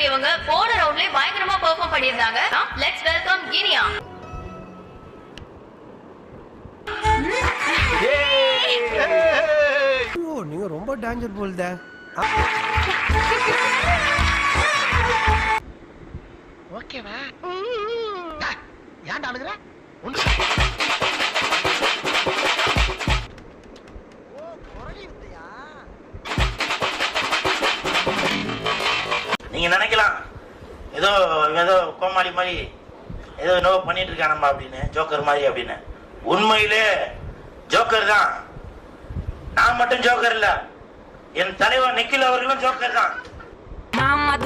இவங்க போன ரவுண்ட்லயே பயங்கரமா பெர்ஃபார்ம் பண்ணிருந்தாங்க. Let's welcome Guinea. நீங்க ரொம்ப டேஞ்சர் போல்தே. ஓகேவா? ஏன்டா அழுகுற? நீங்க நினைக்கலாம் ஏதோ ஏதோ கோமாளி மாதிரி ஏதோ என்னவோ பண்ணிட்டு இருக்கானம்மா அப்படின்னு, ஜோக்கர் மாதிரி அப்படின்னு. உண்மையிலே ஜோக்கர் தான். நான் மட்டும் ஜோக்கர் இல்ல, என் தலைவர் நிக்கில் அவர்களும் ஜோக்கர் தான்.